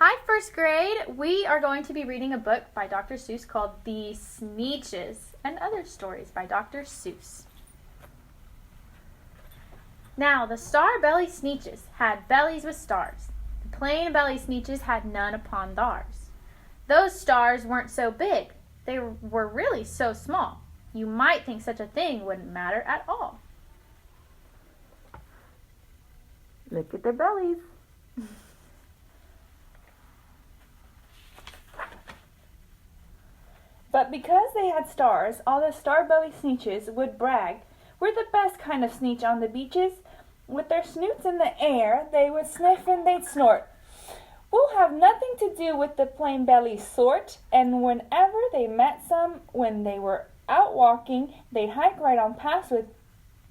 Hi, first grade. We are going to be reading a book by Dr. Seuss called The Sneetches and Other Stories by Dr. Seuss. Now, the star-belly Sneetches had bellies with stars. The plain-belly Sneetches had none upon theirs. Those stars weren't so big. They were really so small. You might think such a thing wouldn't matter at all. Look at their bellies. But because they had stars, all the star-belly Sneetches would brag, "We're the best kind of Sneetch on the beaches." With their snoots in the air, they would sniff and they'd snort. "We'll have nothing to do with the plain-belly sort." And whenever they met some, when they were out walking, they'd hike right on past with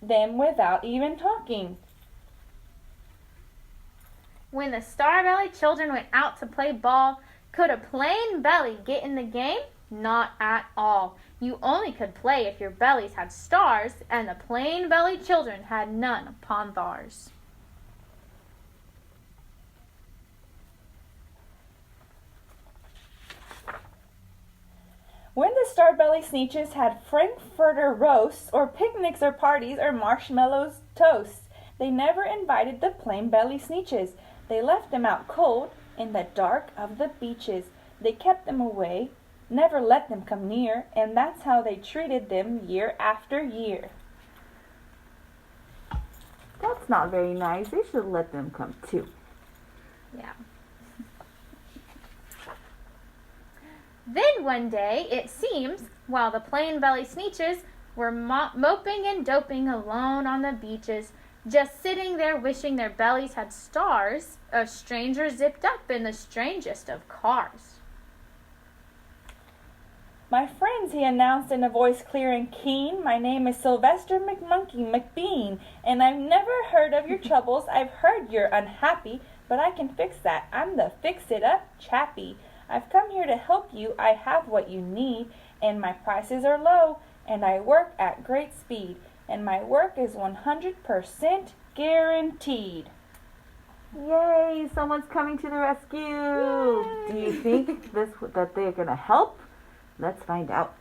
them without even talking. When the star-belly children went out to play ball, could a plain belly get in the game? Not at all. You only could play if your bellies had stars, and the plain-belly children had none upon theirs. When the star-belly Sneetches had frankfurter roasts, or picnics or parties, or marshmallows toasts, they never invited the plain-belly Sneetches. They left them out cold in the dark of the beaches. They kept them away, never let them come near, and that's how they treated them year after year. That's not very nice. They should let them come too. Yeah. Then one day, it seems, while the plain-belly Sneetches were moping and doping alone on the beaches, just sitting there wishing their bellies had stars, a stranger zipped up in the strangest of cars. "My friends," he announced in a voice clear and keen, "my name is Sylvester McMonkey McBean, and I've never heard of your troubles. I've heard you're unhappy, but I can fix that. I'm the fix-it-up chappie. I've come here to help you. I have what you need, and my prices are low, and I work at great speed, and my work is 100% guaranteed." Yay! Someone's coming to the rescue. Yay. Do you think that they're gonna help? Let's find out.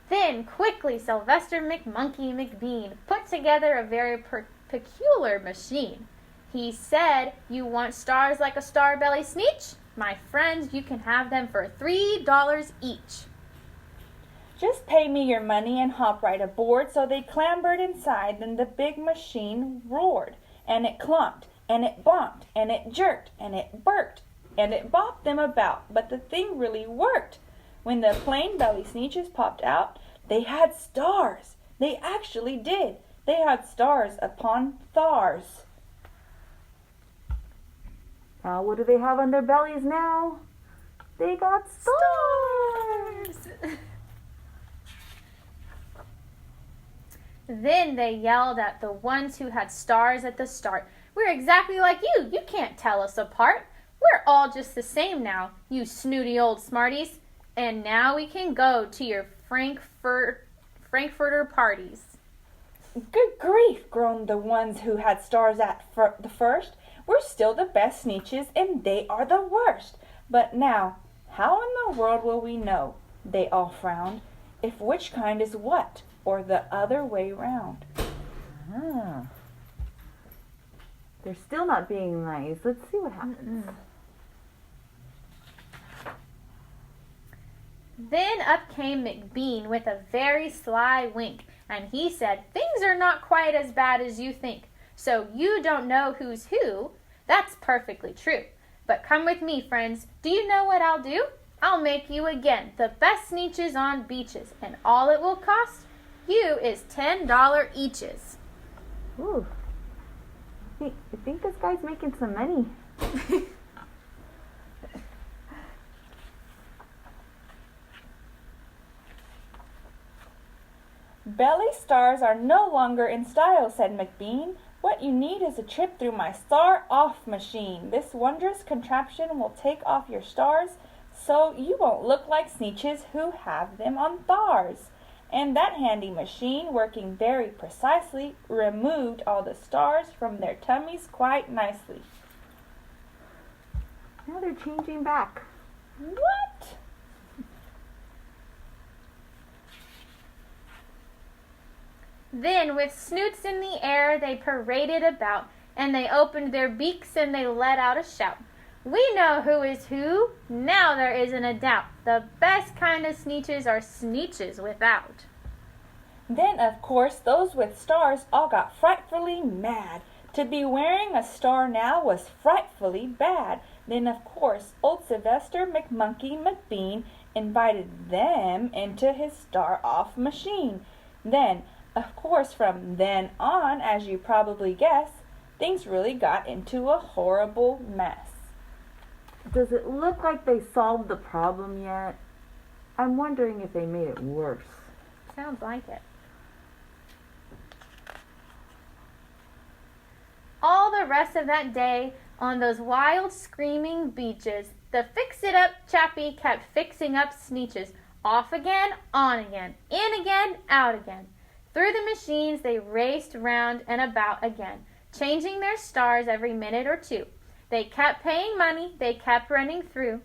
Then quickly Sylvester McMonkey McBean put together a very peculiar machine. He said, "You want stars like a star-belly Sneetch? My friends, you can have them for $3 each. "Just pay me your money and hop right aboard." So they clambered inside, and the big machine roared, and it clonked, and it bonked, and it jerked, and it burked, and it bopped them about, but the thing really worked. When the plain-belly Sneetches popped out, they had stars. They actually did. They had stars upon theirs. Now, what do they have on their bellies now? They got stars. Then they yelled at the ones who had stars at the start. "We're exactly like you. You can't tell us apart. We're all just the same now, you snooty old smarties. And now we can go to your Frankfurter parties." "Good grief," groaned the ones who had stars at the first. "We're still the best Sneetches, and they are the worst. But now, how in the world will we know," they all frowned, "if which kind is what, or the other way round?" They're still not being nice. Let's see what happens. Then up came McBean with a very sly wink, and he said, "Things are not quite as bad as you think. So you don't know who's who? That's perfectly true. But come with me, friends. Do you know what I'll do? I'll make you again the best Sneetches on beaches, and all it will cost you is $10 eaches." Ooh. I think this guy's making some money. "Belly stars are no longer in style," said McBean. "What you need is a trip through my star-off machine. This wondrous contraption will take off your stars, so you won't look like Sneetches who have them on theirs. and that handy machine, working very precisely, removed all the stars from their tummies quite nicely. Now they're changing back. What? Then, with snoots in the air, they paraded about, and they opened their beaks and they let out a shout. We know who is who, now there isn't a doubt. The best kind of Sneetches are Sneetches without. Then, of course, those with stars all got frightfully mad. To be wearing a star now was frightfully bad. Then, of course, old Sylvester McMonkey McBean invited them into his star-off machine. Then, of course, from then on, as you probably guess, things really got into a horrible mess. Does it look like they solved the problem yet? I'm wondering if they made it worse. Sounds like it. All the rest of that day, on those wild screaming beaches, the fix-it-up chappie kept fixing up Sneetches. Off again, on again, in again, out again. Through the machines they raced round and about again, changing their stars every minute or two. They kept paying money, they kept running through,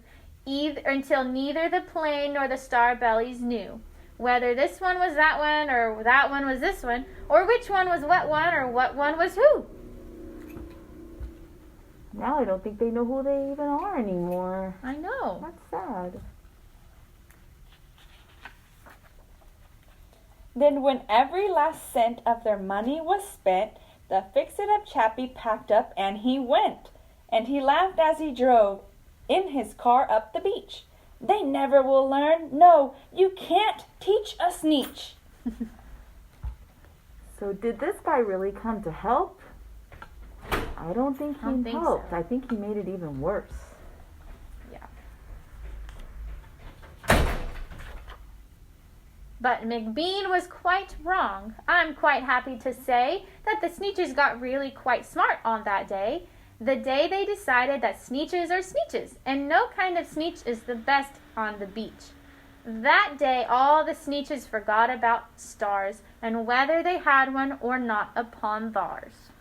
until neither the plane nor the star bellies knew whether this one was that one, or that one was this one, or which one was what one, or what one was who. Now I don't think they know who they even are anymore. I know. That's sad. Then when every last cent of their money was spent, the fix-it-up chappie packed up and he went. And he laughed as he drove in his car up the beach. They never will learn. No, you can't teach a Sneetch. So did this guy really come to help? I don't think he helped. So. I think he made it even worse. Yeah. But McBean was quite wrong. I'm quite happy to say that the Sneetches got really quite smart on that day. The day they decided that Sneetches are Sneetches, and no kind of Sneetch is the best on the beach. That day all the Sneetches forgot about stars, and whether they had one or not upon theirs.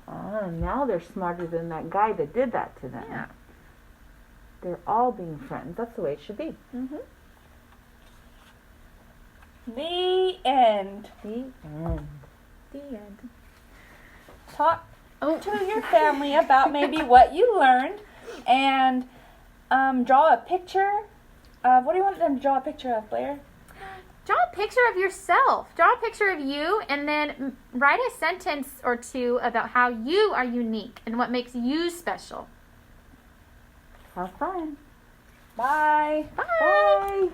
Oh, now they're smarter than that guy that did that to them. Yeah. They're all being friends. That's the way it should be. Mm-hmm. The end. The end. The end. Talk to your family about maybe what you learned, and draw a picture of, what do you want them to draw a picture of, Blair? Draw a picture of yourself. Draw a picture of you, and then write a sentence or two about how you are unique and what makes you special. Have fun. Bye. Bye. Bye.